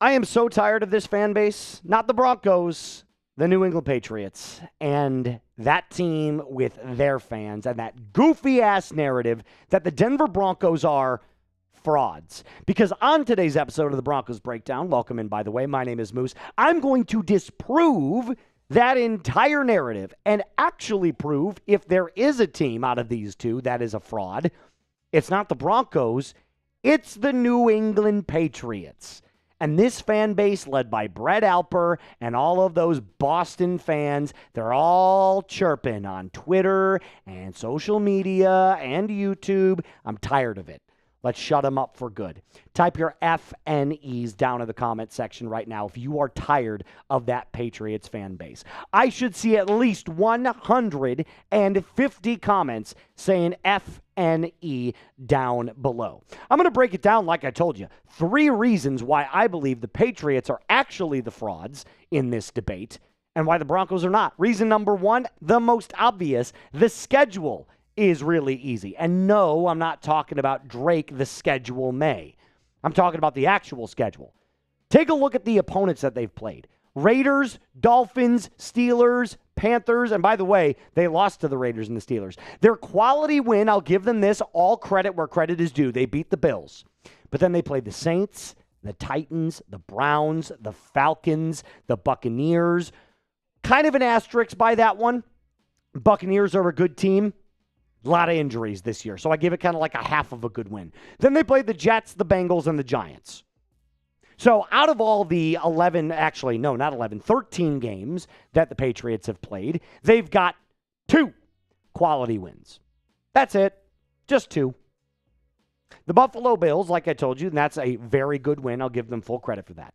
I am so tired of this fan base. Not the Broncos, the New England Patriots, and that team with their fans and that goofy-ass narrative that the Denver Broncos are frauds. Because on today's episode of the Broncos Breakdown, welcome in, by the way, my name is Moose, I'm going to disprove that entire narrative and actually prove if there is a team out of these two that is a fraud, it's not the Broncos, it's the New England Patriots. And this fan base, led by Brett Alper and all of those Boston fans, they're all chirping on Twitter and social media and YouTube. I'm tired of it. Let's shut them up for good. Type your FNEs down in the comment section right now if you are tired of that Patriots fan base. I should see at least 150 comments saying FNE down below. I'm going to break it down like I told you. 3 reasons why I believe the Patriots are actually the frauds in this debate and why the Broncos are not. Reason number 1, the most obvious, the schedule is really easy. And no, I'm not talking about Drake, the schedule may. I'm talking about the actual schedule. Take a look at the opponents that they've played. Raiders, Dolphins, Steelers, Panthers, and by the way, they lost to the Raiders and the Steelers. Their quality win, I'll give them this, all credit where credit is due. They beat the Bills. But then they played the Saints, the Titans, the Browns, the Falcons, the Buccaneers. Kind of an asterisk by that one. Buccaneers are a good team. A lot of injuries this year, so I give it kind of like a half of a good win. Then they played the Jets, the Bengals, and the Giants. So out of all the 13 games that the Patriots have played, they've got 2 quality wins. That's it. Just 2. The Buffalo Bills, like I told you, and that's a very good win. I'll give them full credit for that.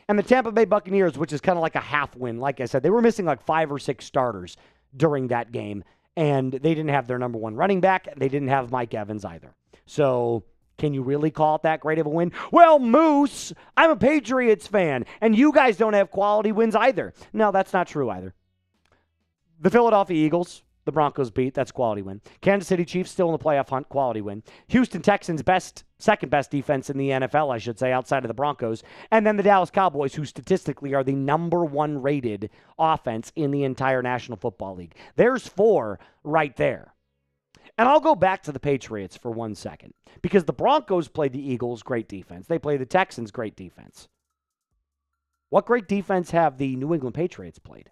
And the Tampa Bay Buccaneers, which is kind of like a half win. Like I said, they were missing like 5 or 6 starters during that game. And they didn't have their number 1 running back. They didn't have Mike Evans either. So can you really call it that great of a win? Well, Moose, I'm a Patriots fan, and you guys don't have quality wins either. No, that's not true either. The Philadelphia Eagles, the Broncos beat. That's quality win. Kansas City Chiefs still in the playoff hunt. Quality win. Houston Texans, second best defense in the NFL, I should say, outside of the Broncos. And then the Dallas Cowboys, who statistically are the number 1 rated offense in the entire National Football League. There's 4 right there. And I'll go back to the Patriots for 1 second, because the Broncos played the Eagles, great defense. They played the Texans, great defense. What great defense have the New England Patriots played?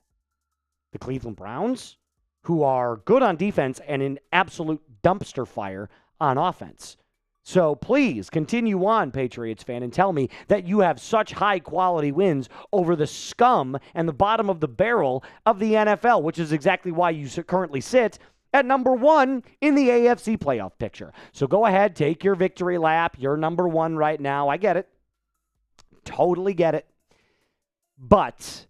The Cleveland Browns, who are good on defense and an absolute dumpster fire on offense. So please continue on, Patriots fan, and tell me that you have such high-quality wins over the scum and the bottom of the barrel of the NFL, which is exactly why you currently sit at number 1 in the AFC playoff picture. So go ahead, take your victory lap. You're number 1 right now. I get it. Totally get it. But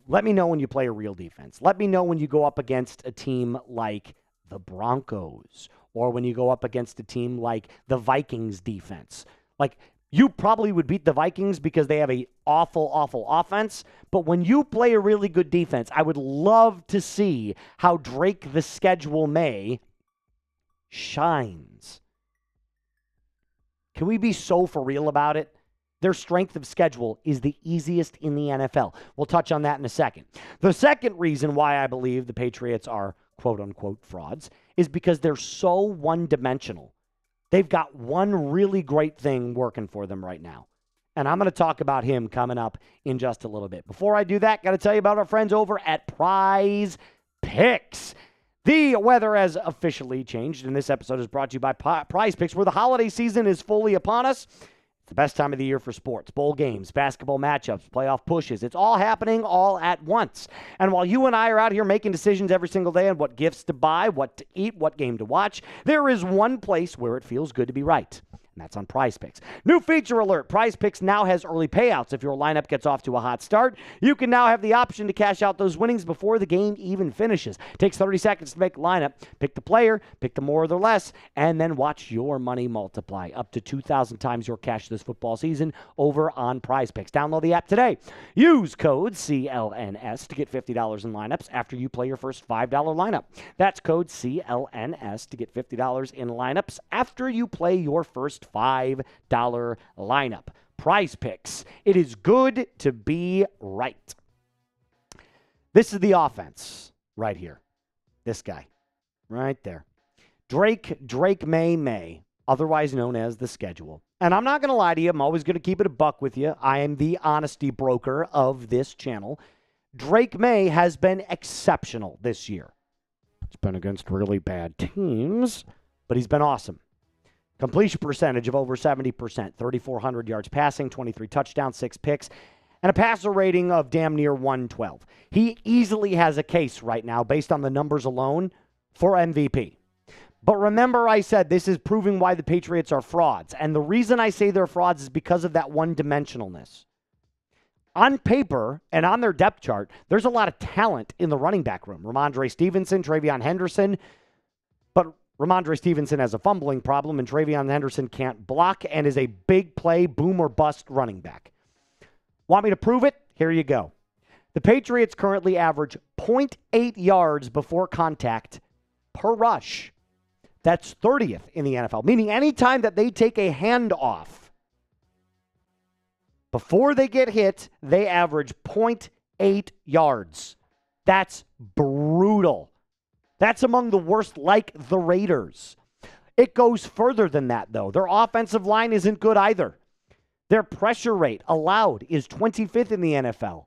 let me know when you play a real defense. Let me know when you go up against a team like the Broncos or when you go up against a team like the Vikings defense. Like, you probably would beat the Vikings because they have an awful, awful offense. But when you play a really good defense, I would love to see how Drake the schedule may shines. Can we be so for real about it? Their strength of schedule is the easiest in the NFL. We'll touch on that in a second. The second reason why I believe the Patriots are quote-unquote frauds is because they're so one-dimensional. They've got one really great thing working for them right now. And I'm going to talk about him coming up in just a little bit. Before I do that, got to tell you about our friends over at Prize Picks. The weather has officially changed, and this episode is brought to you by Prize Picks, where the holiday season is fully upon us. The best time of the year for sports, bowl games, basketball matchups, playoff pushes. It's all happening all at once. And while you and I are out here making decisions every single day on what gifts to buy, what to eat, what game to watch, there is one place where it feels good to be right. And that's on Prize Picks. New feature alert. Prize Picks now has early payouts. If your lineup gets off to a hot start, you can now have the option to cash out those winnings before the game even finishes. It takes 30 seconds to make a lineup. Pick the player, pick the more or the less, and then watch your money multiply up to 2,000 times your cash this football season over on Prize Picks. Download the app today. Use code CLNS to get $50 in lineups after you play your first $5 lineup. That's code CLNS to get $50 in lineups after you play your first $5 lineup. Prize Picks. It is good to be right. This is the offense right here. This guy right there. Drake May, otherwise known as the schedule. And I'm not going to lie to you. I'm always going to keep it a buck with you. I am the honesty broker of this channel. Drake May has been exceptional this year. It's been against really bad teams, but he's been awesome. Completion percentage of over 70%, 3,400 yards passing, 23 touchdowns, 6 picks, and a passer rating of damn near 112. He easily has a case right now, based on the numbers alone, for MVP. But remember I said this is proving why the Patriots are frauds. And the reason I say they're frauds is because of that one-dimensionalness. On paper and on their depth chart, there's a lot of talent in the running back room. Ramondre Stevenson, Travion Henderson. But Ramondre Stevenson has a fumbling problem, and Travion Henderson can't block and is a big play, boom or bust running back. Want me to prove it? Here you go. The Patriots currently average 0.8 yards before contact per rush. That's 30th in the NFL, meaning anytime that they take a handoff, before they get hit, they average 0.8 yards. That's brutal. That's among the worst, like the Raiders. It goes further than that, though. Their offensive line isn't good either. Their pressure rate allowed is 25th in the NFL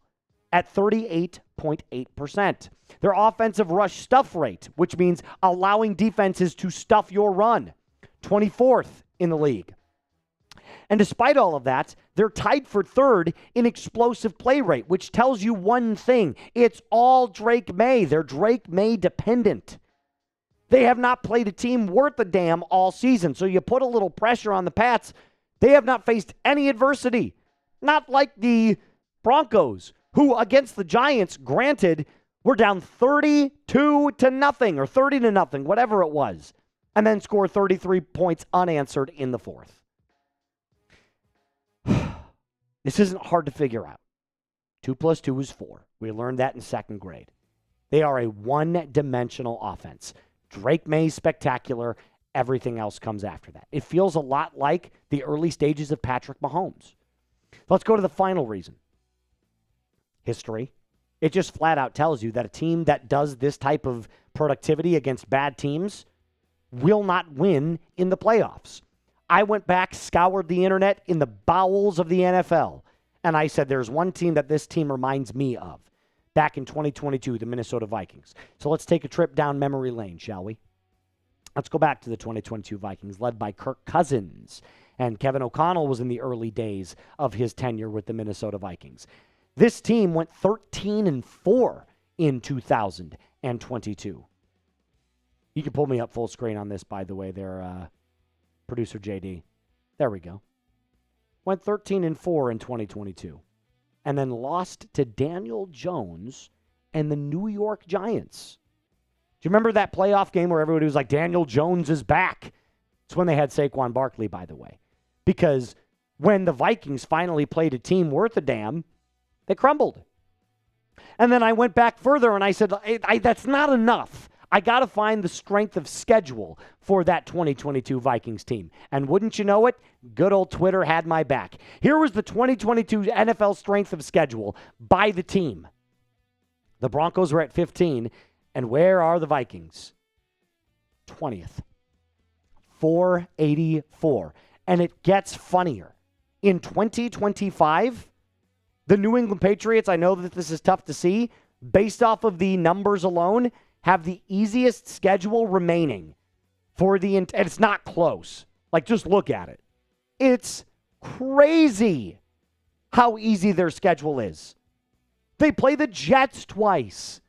at 38.8%. Their offensive rush stuff rate, which means allowing defenses to stuff your run, 24th in the league. And despite all of that, they're tied for third in explosive play rate, which tells you one thing. It's all Drake May. They're Drake May dependent. They have not played a team worth a damn all season. So you put a little pressure on the Pats. They have not faced any adversity. Not like the Broncos, who against the Giants, granted, were down 32-0 or 30-0, whatever it was, and then scored 33 points unanswered in the fourth. This isn't hard to figure out. 2 + 2 is 4. We learned that in second grade. They are a one-dimensional offense. Drake May's spectacular. Everything else comes after that. It feels a lot like the early stages of Patrick Mahomes. Let's go to the final reason. History. It just flat out tells you that a team that does this type of productivity against bad teams will not win in the playoffs. I went back, scoured the internet in the bowels of the NFL, and I said there's one team that this team reminds me of. Back in 2022, the Minnesota Vikings. So let's take a trip down memory lane, shall we? Let's go back to the 2022 Vikings, led by Kirk Cousins. And Kevin O'Connell was in the early days of his tenure with the Minnesota Vikings. This team went 13-4 in 2022. You can pull me up full screen on this, by the way, there, producer JD. There we go. Went 13-4 in 2022. And then lost to Daniel Jones and the New York Giants. Do you remember that playoff game where everybody was like, Daniel Jones is back? It's when they had Saquon Barkley, by the way. Because when the Vikings finally played a team worth a damn, they crumbled. And then I went back further and I said, that's not enough. I got to find the strength of schedule for that 2022 Vikings team. And wouldn't you know it, good old Twitter had my back. Here was the 2022 NFL strength of schedule by the team. The Broncos were at 15, and where are the Vikings? 20th. 484. And it gets funnier. In 2025, the New England Patriots, I know that this is tough to see, based off of the numbers alone, have the easiest schedule remaining for the, and it's not close. Like, just look at it. It's crazy how easy their schedule is. They play the Jets twice.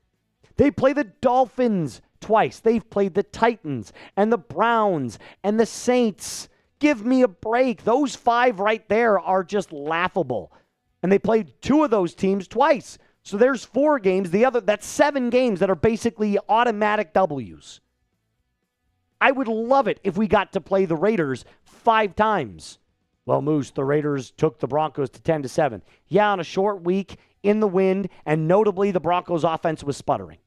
They play the Dolphins twice. They've played the Titans and the Browns and the Saints. Give me a break. Those 5 right there are just laughable. And they played 2 of those teams twice. So there's 4 games. That's 7 games that are basically automatic W's. I would love it if we got to play the Raiders 5 times. Well, Moose, the Raiders took the Broncos to 10-7. Yeah, on a short week, in the wind, and notably the Broncos' offense was sputtering.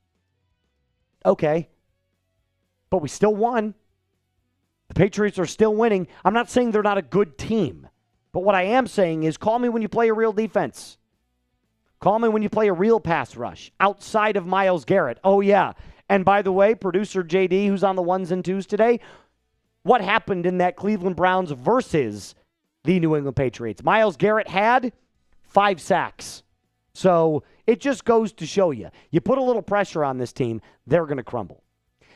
Okay. But we still won. The Patriots are still winning. I'm not saying they're not a good team, But what I am saying is call me when you play a real defense. Call me when you play a real pass rush outside of Myles Garrett. Oh, yeah. And by the way, producer JD, who's on the ones and twos today, what happened in that Cleveland Browns versus the New England Patriots? Myles Garrett had 5 sacks. So it just goes to show you. You put a little pressure on this team, they're going to crumble.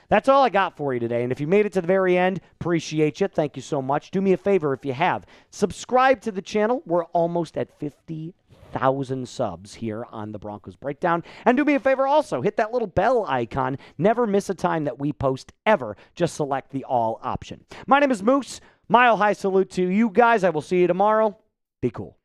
That's all I got for you today. And if you made it to the very end, appreciate you. Thank you so much. Do me a favor if you have. Subscribe to the channel. We're almost at 50,000 subs here on the Broncos Breakdown. And do me a favor also. Hit that little bell icon. Never miss a time that we post ever. Just select the all option. My name is Moose. Mile high salute to you guys. I will see you tomorrow. Be cool.